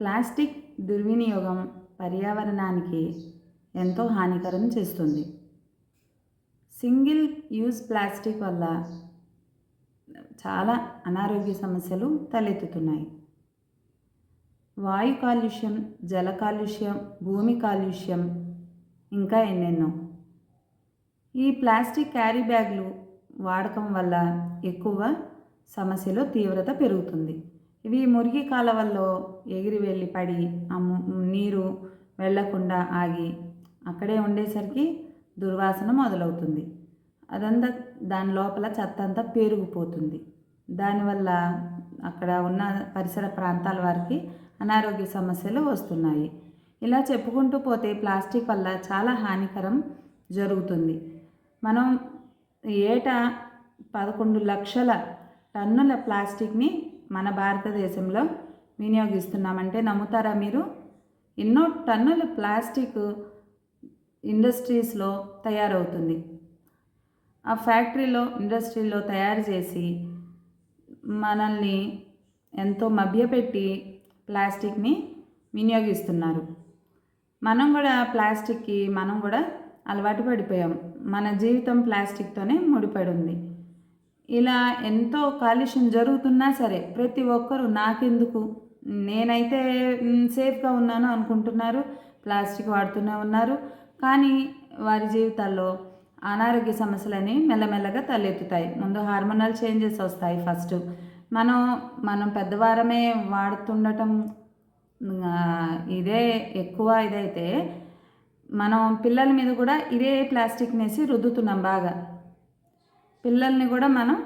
Plastic దుర్వినియోగం పర్యావరణానికి ఎంతో హానికరం చేస్తుంది. సింగిల్ యూజ్ ప్లాస్టిక్ వల్ల చాలా అనారోగ్య సమస్యలు తలెత్తుతున్నాయి. వాయు కాలుష్యం, జల కాలుష్యం, భూమి కాలుష్యం, ఇంకా ఎన్నెన్నో. ఈ ప్లాస్టిక్ క్యారీ బ్యాగ్లు వాడకం వల్ల ఎక్కువ సమస్యలో తీవ్రత పెరుగుతుంది. ఇవి మురికి కాలవల్లో ఎగిరి వెళ్ళి పడి నీరు వెళ్లకుండా ఆగి అక్కడే ఉండేసరికి దుర్వాసన మొదలవుతుంది. అదంతా దాని లోపల చెత్త అంతా పేరుకుపోతుంది. దానివల్ల అక్కడ ఉన్న పరిసర ప్రాంతాల వారికి అనారోగ్య సమస్యలు వస్తున్నాయి. ఇలా చెప్పుకుంటూ పోతే ప్లాస్టిక్ వల్ల చాలా హానికరం జరుగుతుంది. మనం ఏటా 11 లక్షల టన్నుల ప్లాస్టిక్ని మన భారతదేశంలో వినియోగిస్తున్నామంటే నమ్ముతారా మీరు? ఎన్నో టన్నుల ప్లాస్టిక్ ఇండస్ట్రీస్లో తయారవుతుంది. ఆ ఫ్యాక్టరీలో ఇండస్ట్రీలో తయారు చేసి మనల్ని ఎంతో మభ్యపెట్టి ప్లాస్టిక్ని వినియోగిస్తున్నారు. మనం కూడా అలవాటు పడిపోయాం. మన జీవితం ప్లాస్టిక్తోనే ముడిపడి ఉంది. ఇలా ఎంతో కాలుష్యం జరుగుతున్నా సరే ప్రతి ఒక్కరూ నాకెందుకు, నేనైతే సేఫ్గా ఉన్నాను అనుకుంటున్నారు. ప్లాస్టిక్ వాడుతూనే ఉన్నారు. కానీ వారి జీవితాల్లో అనారోగ్య సమస్యలని మెల్లమెల్లగా తలెత్తుతాయి. ముందు హార్మోనల్ చేంజెస్ వస్తాయి. ఫస్ట్ మనం పెద్దవారమే వాడుతుండటం ఇదే ఎక్కువ. ఇదైతే మనం పిల్లల మీద కూడా ఇదే ప్లాస్టిక్నేసి రుద్దుతున్నాం బాగా. పిల్లల్ని కూడా మనం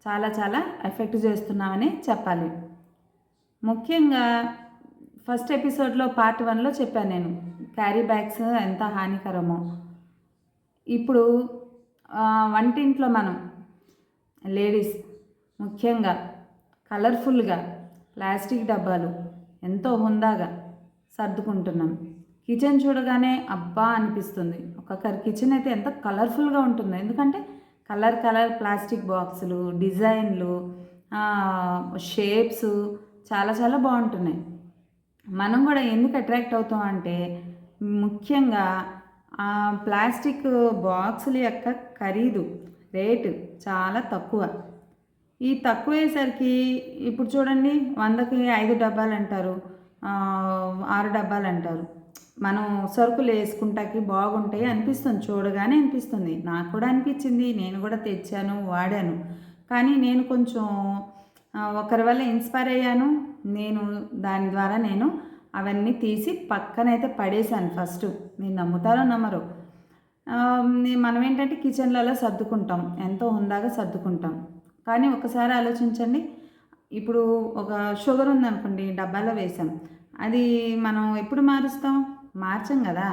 చాలా చాలా ఎఫెక్ట్ చేస్తున్నామని చెప్పాలి. ముఖ్యంగా ఫస్ట్ ఎపిసోడ్లో పార్ట్ 1లో చెప్పాను నేను క్యారీ బ్యాగ్స్ ఎంత హానికరమో. ఇప్పుడు వంటింట్లో మనం లేడీస్ ముఖ్యంగా కలర్ఫుల్గా ప్లాస్టిక్ డబ్బాలు ఎంతో హుందాగా సర్దుకుంటున్నాం. కిచెన్ చూడగానే అబ్బా అనిపిస్తుంది. ఒక్కొక్కరి కిచెన్ అయితే ఎంత కలర్ఫుల్గా ఉంటుందో. ఎందుకంటే కలర్ ప్లాస్టిక్ బాక్సులు, డిజైన్లు, షేప్స్ చాలా చాలా బాగుంటున్నాయి. మనం కూడా ఎందుకు అట్రాక్ట్ అవుతాం అంటే ముఖ్యంగా ఆ ప్లాస్టిక్ బాక్సుల యొక్క ఖరీదు రేటు చాలా తక్కువ. ఈ తక్కువేసరికి ఇప్పుడు చూడండి 100కి 5 డబ్బాలు అంటారు, 6 డబ్బాలు అంటారు. మనం సరుకులు వేసుకుంటాకి బాగుంటాయి అనిపిస్తుంది, చూడగానే అనిపిస్తుంది. నాకు కూడా అనిపించింది, నేను కూడా తెచ్చాను, వాడాను. కానీ నేను కొంచెం ఒకరి వల్ల ఇన్స్పైర్ అయ్యాను. దాని ద్వారా నేను అవన్నీ తీసి పక్కనైతే పడేశాను ఫస్ట్. మీరు నమ్ముతారో నమ్మరు. మనం ఏంటంటే కిచెన్లలో సర్దుకుంటాం, ఎంతో హుందాగా సర్దుకుంటాం. కానీ ఒకసారి ఆలోచించండి, ఇప్పుడు ఒక షుగర్ ఉందనుకోండి, డబ్బాలో వేసాం. అది మనం ఎప్పుడు మార్చం కదా.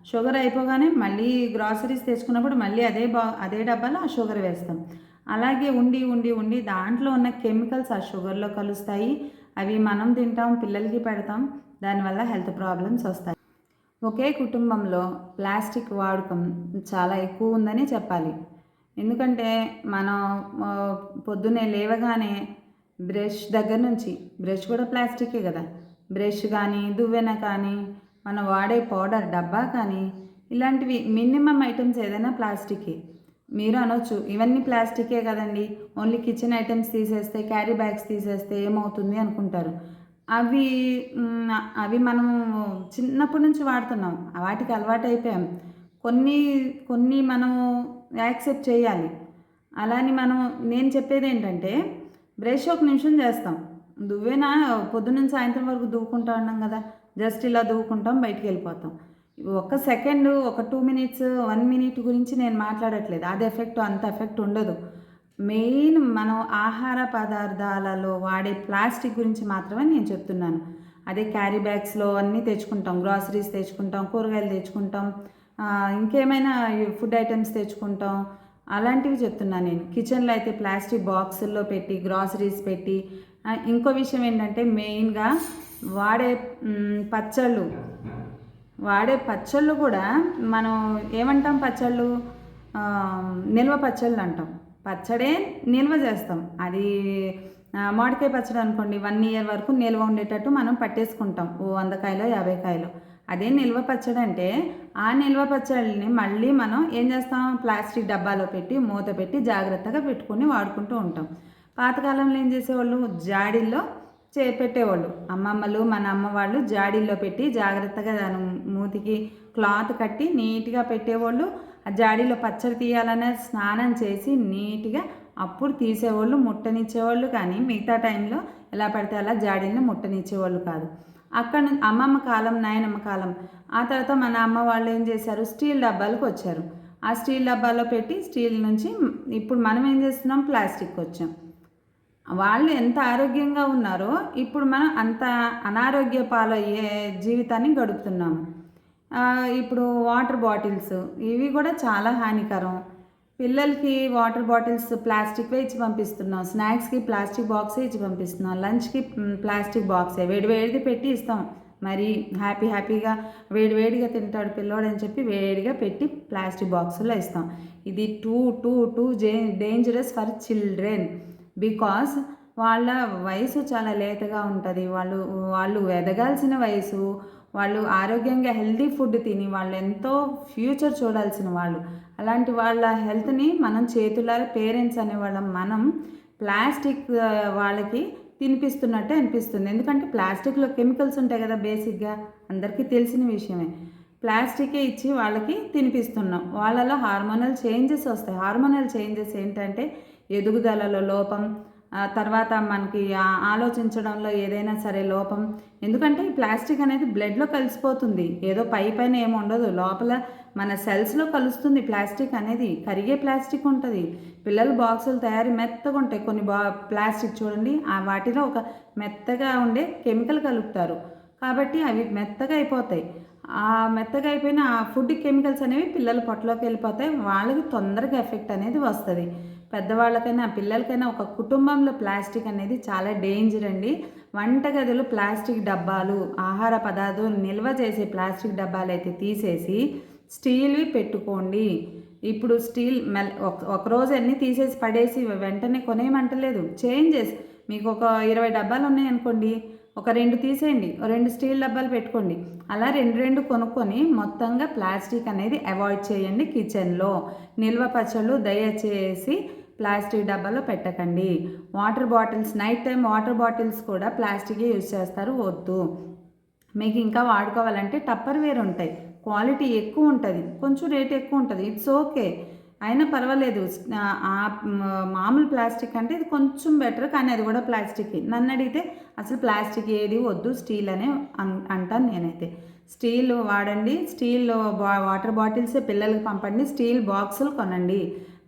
షుగర్ అయిపోగానే మళ్ళీ గ్రాసరీస్ తెచ్చుకున్నప్పుడు మళ్ళీ అదే డబ్బాలో ఆ షుగర్ వేస్తాం. అలాగే ఉండి దాంట్లో ఉన్న కెమికల్స్ ఆ షుగర్లో కలుస్తాయి. అవి మనం తింటాం, పిల్లలకి పెడతాం. దానివల్ల హెల్త్ ప్రాబ్లమ్స్ వస్తాయి. ఒకే కుటుంబంలో ప్లాస్టిక్ వాడకం చాలా ఎక్కువ ఉందని చెప్పాలి. ఎందుకంటే మనం పొద్దున్నే లేవగానే బ్రష్ దగ్గర నుంచి, బ్రష్ కూడా ప్లాస్టికే కదా, బ్రష్ కానీ, దువ్వెన కానీ, మనం వాడే పౌడర్ డబ్బా కానీ, ఇలాంటివి మినిమం ఐటమ్స్ ఏదైనా ప్లాస్టికే. మీరు అనొచ్చు ఇవన్నీ ప్లాస్టికే కదండి, ఓన్లీ కిచెన్ ఐటమ్స్ తీసేస్తే, క్యారీ బ్యాగ్స్ తీసేస్తే ఏమవుతుంది అనుకుంటారు. అవి మనం చిన్నప్పటి నుంచి వాడుతున్నాం, వాటికి అలవాటు అయిపోయాం. కొన్ని మనం యాక్సెప్ట్ చేయాలి. అలాని నేను చెప్పేది ఏంటంటే బ్రష్ 1 నిమిషం చేస్తాం, దువ్వేనా పొద్దున్నుంచి సాయంత్రం వరకు దువ్వుకుంటా ఉన్నాం కదా, జస్ట్ ఇలా దువ్వుకుంటాం, బయటికి వెళ్ళిపోతాం. ఒక సెకండ్, ఒక 2 మినిట్స్, 1 మినిట్ గురించి నేను మాట్లాడట్లేదు. అది అంత ఎఫెక్ట్ ఉండదు. మెయిన్ మనం ఆహార పదార్థాలలో వాడే ప్లాస్టిక్ గురించి మాత్రమే నేను చెప్తున్నాను. అదే క్యారీ బ్యాగ్స్లో అన్నీ తెచ్చుకుంటాం, గ్రాసరీస్ తెచ్చుకుంటాం, కూరగాయలు తెచ్చుకుంటాం, ఇంకేమైనా ఫుడ్ ఐటమ్స్ తెచ్చుకుంటాం, అలాంటివి చెప్తున్నాను నేను. కిచెన్లో అయితే ప్లాస్టిక్ బాక్సుల్లో పెట్టి, గ్రాసరీస్ పెట్టి. ఇంకో విషయం ఏంటంటే మెయిన్గా వాడే పచ్చళ్ళు కూడా మనం ఏమంటాం, నిల్వ పచ్చళ్ళు అంటాం. పచ్చడే నిల్వ చేస్తాం. అది మామిడికాయ పచ్చడి అనుకోండి 1 ఇయర్ వరకు నిల్వ ఉండేటట్టు మనం పట్టేసుకుంటాం. ఓ 100 కాయలో 50 కాయలో. అదే నిల్వ పచ్చడి అంటే ఆ నిల్వ పచ్చడిని మళ్ళీ మనం ఏం చేస్తాం, ప్లాస్టిక్ డబ్బాలో పెట్టి మూత పెట్టి జాగ్రత్తగా పెట్టుకుని వాడుకుంటూ ఉంటాం. పాతకాలంలో ఏం చేసేవాళ్ళు, జాడీల్లో పెట్టేవాళ్ళు. అమ్మమ్మలు మన అమ్మ వాళ్ళు జాడీల్లో పెట్టి జాగ్రత్తగా దాని మూతికి క్లాత్ కట్టి నీట్గా పెట్టేవాళ్ళు. ఆ జాడీలో పచ్చడి తీయాలనే స్నానం చేసి నీట్గా అప్పుడు తీసేవాళ్ళు, ముట్టనిచ్చేవాళ్ళు. కానీ మిగతా టైంలో ఎలా పడితే అలా జాడీలను ముట్టనిచ్చేవాళ్ళు కాదు. అక్కడ అమ్మమ్మ కాలం, నాయనమ్మ కాలం, ఆ తర్వాత మన అమ్మ వాళ్ళు ఏం చేశారు, స్టీల్ డబ్బాలకు వచ్చారు. ఆ స్టీల్ డబ్బాలో పెట్టి స్టీల్ నుంచి ఇప్పుడు మనం ఏం చేస్తున్నాం, ప్లాస్టిక్ వచ్చాం. వాళ్ళు ఎంత ఆరోగ్యంగా ఉన్నారో ఇప్పుడు మనం అంత అనారోగ్య పాలయ్యే జీవితాన్ని గడుపుతున్నాము. ఇప్పుడు వాటర్ బాటిల్స్ ఇవి కూడా చాలా హానికరం. పిల్లలకి వాటర్ బాటిల్స్ ప్లాస్టిక్వే ఇచ్చి పంపిస్తున్నాం, స్నాక్స్కి ప్లాస్టిక్ బాక్సే ఇచ్చి పంపిస్తున్నాం, లంచ్కి ప్లాస్టిక్ బాక్సే వేడివేడిది పెట్టి ఇస్తాం. మరి హ్యాపీగా వేడివేడిగా తింటాడు పిల్లోడు అని చెప్పి వేడిగా పెట్టి ప్లాస్టిక్ బాక్సుల్లో ఇస్తాం. ఇది too dangerous for children. Because వాళ్ళ వయసు చాలా లేతగా ఉంటుంది. వాళ్ళు ఎదగాల్సిన వయసు, వాళ్ళు ఆరోగ్యంగా హెల్తీ ఫుడ్ తిని వాళ్ళు ఎంతో ఫ్యూచర్ చూడాల్సిన వాళ్ళు. అలాంటి వాళ్ళ హెల్త్ని మనం చేతులారా పేరెంట్స్ అనేవాళ్ళం మనం ప్లాస్టిక్ వాళ్ళకి తినిపిస్తున్నట్టే అనిపిస్తుంది. ఎందుకంటే ప్లాస్టిక్లో కెమికల్స్ ఉంటాయి కదా, బేసిక్గా అందరికీ తెలిసిన విషయమే. ప్లాస్టికే ఇచ్చి వాళ్ళకి తినిపిస్తున్నాం. వాళ్ళలో హార్మోనల్ చేంజెస్ వస్తాయి. హార్మోనల్ చేంజెస్ ఏంటంటే ఎదుగుదలలో లోపం, తర్వాత మనకి ఆలోచించడంలో ఏదైనా సరే లోపం. ఎందుకంటే ఈ ప్లాస్టిక్ అనేది బ్లడ్లో కలిసిపోతుంది. ఏదో పైన ఏమి ఉండదు, లోపల మన సెల్స్లో కలుస్తుంది. ప్లాస్టిక్ అనేది కరిగే ప్లాస్టిక్ ఉంటుంది. పిల్లలు బాక్సులు తయారీ మెత్తగా ఉంటాయి. కొన్ని ప్లాస్టిక్ చూడండి, వాటిలో ఒక మెత్తగా ఉండే కెమికల్ కలుపుతారు కాబట్టి అవి మెత్తగా అయిపోతాయి. ఆ మెత్తగా అయిపోయిన ఆ ఫుడ్ కెమికల్స్ అనేవి పిల్లల పొట్టలోకి వెళ్ళిపోతాయి. వాళ్ళకి తొందరగా ఎఫెక్ట్ అనేది వస్తుంది. పెద్దవాళ్ళకైనా పిల్లలకైనా ఒక కుటుంబంలో ప్లాస్టిక్ అనేది చాలా డేంజర్ అండి. వంటగదిలో ప్లాస్టిక్ డబ్బాలు, ఆహార పదార్థాలు నిల్వ చేసే ప్లాస్టిక్ డబ్బాలు అయితే తీసేసి స్టీల్వి పెట్టుకోండి. ఇప్పుడు స్టీల్ ఒకరోజు అన్నీ తీసేసి పడేసి వెంటనే కొనేయమంటలేదు. చేంజెస్ మీకు ఒక 20 డబ్బాలు ఉన్నాయనుకోండి, ఒక 2 తీసేయండి, 2 స్టీల్ డబ్బాలు పెట్టుకోండి. అలా 2 కొనుక్కొని మొత్తంగా ప్లాస్టిక్ అనేది అవాయిడ్ చేయండి. కిచెన్లో నిల్వ పచ్చళ్ళు దయచేసి ప్లాస్టిక్ డబ్బాలో పెట్టకండి. Water bottles, night time water bottles కూడా ప్లాస్టికే యూజ్ చేస్తారు, వద్దు. మీకు ఇంకా వాడుకోవాలంటే టప్పర్వేర్ ఉంటాయి, క్వాలిటీ ఎక్కువ ఉంటుంది, కొంచెం రేట్ ఎక్కువ ఉంటుంది, ఇట్స్ ఓకే, అయినా పర్వాలేదు. మామూలు ప్లాస్టిక్ అంటే ఇది కొంచెం బెటర్, కానీ అది కూడా ప్లాస్టిక్. నన్ను అడిగితే అసలు ప్లాస్టిక్ ఏది వద్దు, స్టీల్ అనే అంటాను నేనైతే. స్టీల్ వాడండి, స్టీల్ వాటర్ బాటిల్సే పిల్లలకి పంపండి, స్టీల్ బాక్సులు కొనండి.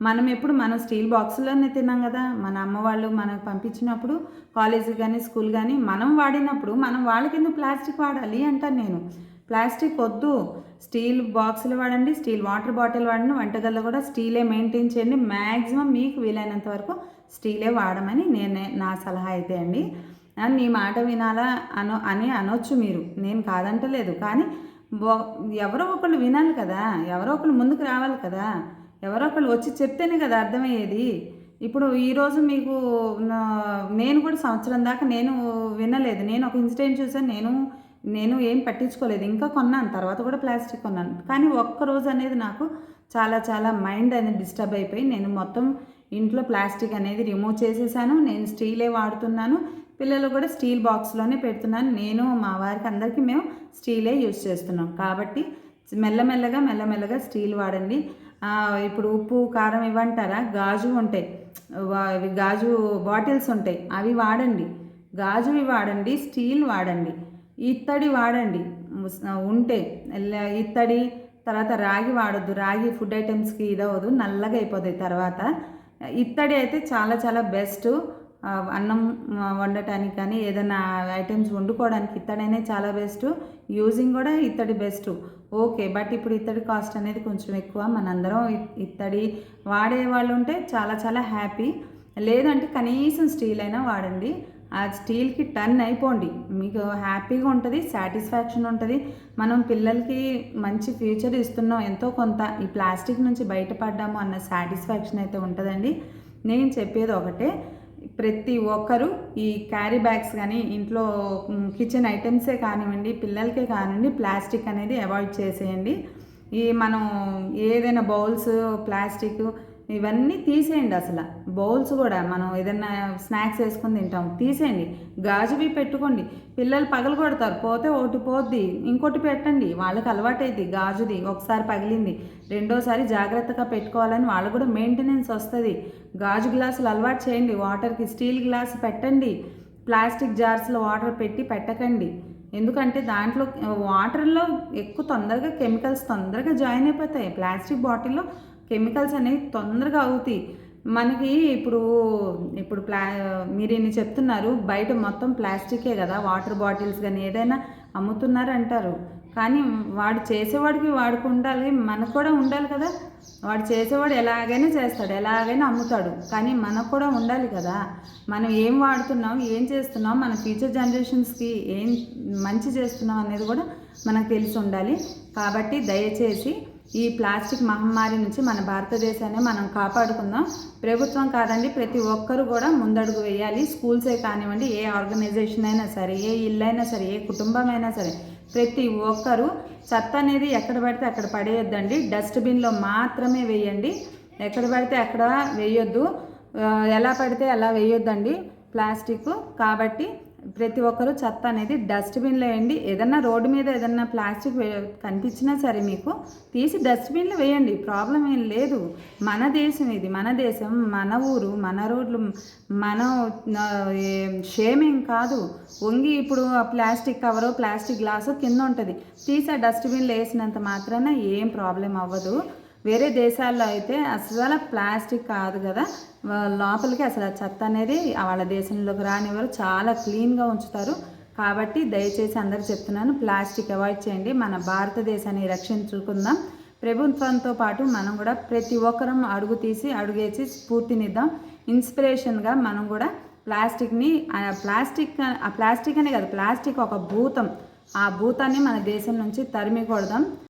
మనం స్టీల్ బాక్సుల్లోనే తిన్నాం కదా, మన అమ్మ వాళ్ళు మనకు పంపించినప్పుడు కాలేజీ కానీ స్కూల్ కానీ మనం వాడినప్పుడు మనం వాళ్ళకి ఎందుకు ప్లాస్టిక్ వాడాలి అంటాను నేను. ప్లాస్టిక్ వద్దు, స్టీల్ బాక్సులు వాడండి, స్టీల్ వాటర్ బాటిల్ వాడండి. వంటగదిలో కూడా స్టీలే మెయింటైన్ చేయండి. మ్యాక్సిమం మీకు వీలైనంత వరకు స్టీలే వాడమని నా సలహా అయితే అండి. నీ మాట వినాలా అని అనొచ్చు మీరు, నేను కాదంటలేదు. కానీ ఎవరో ఒకళ్ళు వినాలి కదా, ఎవరో ఒకళ్ళు ముందుకు రావాలి కదా, ఎవరో ఒకళ్ళు వచ్చి చెప్తేనే కదా అర్థమయ్యేది. ఇప్పుడు ఈరోజు మీకు నేను కూడా సంవత్సరం దాకా నేను వినలేదు. నేను ఒక ఇన్సిడెంట్ చూసాను, నేను ఏం పట్టించుకోలేదు, ఇంకా కొన్నాను, తర్వాత కూడా ప్లాస్టిక్ కొన్నాను. కానీ ఒక్కరోజు అనేది నాకు చాలా చాలా మైండ్ అనేది డిస్టర్బ్ అయిపోయి నేను మొత్తం ఇంట్లో ప్లాస్టిక్ అనేది రిమూవ్ చేసేసాను. నేను స్టీలే వాడుతున్నాను, పిల్లలు కూడా స్టీల్ బాక్స్లోనే పెడుతున్నాను. నేను మా వారికి అందరికీ మేము స్టీలే యూజ్ చేస్తున్నాం. కాబట్టి మెల్లమెల్లగా స్టీల్ వాడండి. ఇప్పుడు ఉప్పు కారం ఇవ్వంటారా, గాజు ఉంటాయి, గాజు బాటిల్స్ ఉంటాయి, అవి వాడండి. గాజువి వాడండి, స్టీల్ వాడండి, ఇత్తడి వాడండి ఉంటే. ఇత్తడి తర్వాత రాగి వాడొద్దు, రాగి ఫుడ్ ఐటమ్స్కి ఇదవద్దు, నల్లగా అయిపోతాయి తర్వాత. ఇత్తడి అయితే చాలా చాలా బెస్ట్. అన్నం వండటానికి కానీ ఏదైనా ఐటమ్స్ వండుకోవడానికి ఇత్తడైనా చాలా బెస్ట్. యూజింగ్ కూడా ఇత్తడి బెస్ట్, ఓకే. బట్ ఇప్పుడు ఇత్తడి కాస్ట్ అనేది కొంచెం ఎక్కువ. మనందరం ఇత్తడి వాడే వాళ్ళు ఉంటే చాలా చాలా హ్యాపీ. లేదంటే కనీసం స్టీల్ అయినా వాడండి. ఆ స్టీల్కి టర్న్ అయిపోండి, మీకు హ్యాపీగా ఉంటుంది, సాటిస్ఫాక్షన్ ఉంటుంది. మనం పిల్లలకి మంచి ఫ్యూచర్ ఇస్తున్నాం, ఎంతో కొంత ఈ ప్లాస్టిక్ నుంచి బయటపడ్డాము అన్న సాటిస్ఫాక్షన్ అయితే ఉంటుందండి. నేను చెప్పేది ఒకటే, ప్రతి ఒక్కరూ ఈ క్యారీ బ్యాగ్స్ కానీ ఇంట్లో కిచెన్ ఐటమ్సే కానివ్వండి, పిల్లలకే కానివ్వండి, ప్లాస్టిక్ అనేది అవాయిడ్ చేసేయండి. ఈ మనం ఏదైనా బౌల్స్ ప్లాస్టిక్ ఇవన్నీ తీసేయండి. అసలు బౌల్స్ కూడా మనం ఏదైనా స్నాక్స్ వేసుకొని తింటాం, తీసేయండి. గాజువి పెట్టుకోండి. పిల్లలు పగలు కొడతారు, పోతే ఒకటి పోద్ది, ఇంకోటి పెట్టండి. వాళ్ళకి అలవాటైద్ది. గాజుది ఒకసారి పగిలింది, రెండోసారి జాగ్రత్తగా పెట్టుకోవాలని వాళ్ళకు కూడా మెయింటెనెన్స్ వస్తుంది. గాజు గ్లాసులు అలవాటు చేయండి. వాటర్కి స్టీల్ గ్లాస్ పెట్టండి. ప్లాస్టిక్ జార్స్లో వాటర్ పెట్టి పెట్టకండి. ఎందుకంటే దాంట్లో వాటర్లో ఎక్కువ తొందరగా కెమికల్స్ తొందరగా జాయిన్ అయిపోతాయి. ప్లాస్టిక్ బాటిల్లో కెమికల్స్ అనేవి తొందరగా అవుతాయి. మనకి ఇప్పుడు ఇప్పుడు మీరు ఇన్ని చెప్తున్నారు, బయట మొత్తం ప్లాస్టికే కదా, వాటర్ బాటిల్స్ కానీ ఏదైనా అమ్ముతున్నారు అంటారు. కానీ వాడు చేసేవాడికి వాడికి ఉండాలి, మనకు కూడా ఉండాలి కదా. వాడు చేసేవాడు ఎలాగైనా చేస్తాడు, ఎలాగైనా అమ్ముతాడు. కానీ మనకు కూడా ఉండాలి కదా. మనం ఏం వాడుతున్నాం, ఏం చేస్తున్నాం, మన ఫ్యూచర్ జనరేషన్స్కి ఏం మంచి చేస్తున్నాం అనేది కూడా మనకు తెలిసి ఉండాలి. కాబట్టి దయచేసి ఈ ప్లాస్టిక్ మహమ్మారి నుంచి మన భారతదేశాన్ని మనం కాపాడుకుందాం. ప్రభుత్వం కాదండి, ప్రతి ఒక్కరు కూడా ముందడుగు వేయాలి. స్కూల్సే కానివ్వండి, ఏ ఆర్గనైజేషన్ అయినా సరే, ఏ ఇల్లు అయినా సరే, ఏ కుటుంబం అయినా సరే, ప్రతి ఒక్కరూ చెత్త అనేది ఎక్కడ పడితే అక్కడ పడేయొద్దండి. డస్ట్బిన్లో మాత్రమే వేయండి. ఎక్కడ పడితే అక్కడ వేయొద్దు, ఎలా పడితే అలా వేయొద్దండి ప్లాస్టిక్. కాబట్టి ప్రతి ఒక్కరూ చెత్త అనేది డస్ట్బిన్లో వేయండి. ఏదన్నా రోడ్డు మీద ఏదన్నా ప్లాస్టిక్ కనిపించినా సరే మీకు తీసి డస్ట్బిన్లో వేయండి, ప్రాబ్లం ఏం లేదు. మన దేశం ఇది, మన దేశం, మన ఊరు, మన రోడ్లు, మన షేమేం కాదు. వంగి ఇప్పుడు ఆ ప్లాస్టిక్ కవరు ప్లాస్టిక్ గ్లాసు కింద ఉంటుంది, తీసి ఆ డస్ట్బిన్లో వేసినంత మాత్రాన ఏం ప్రాబ్లం అవ్వదు. వేరే దేశాల్లో అయితే అసలు ప్లాస్టిక్ కాదు కదా, లోపలికి అసలు చెత్త అనేది వాళ్ళ దేశంలోకి రానివ్వరు, చాలా క్లీన్గా ఉంచుతారు. కాబట్టి దయచేసి అందరూ చెప్తున్నాను, ప్లాస్టిక్ అవాయిడ్ చేయండి. మన భారతదేశాన్ని రక్షించుకుందాం. ప్రభుత్వంతో పాటు మనం కూడా ప్రతి ఒక్కరం అడుగు తీసి అడుగేసి స్ఫూర్తినిద్దాం. ఇన్స్పిరేషన్గా మనం కూడా ప్లాస్టిక్ని ప్లాస్టిక్ అనే కాదు, ప్లాస్టిక్ ఒక భూతం, ఆ భూతాన్ని మన దేశం నుంచి తరిమి కొడదాం.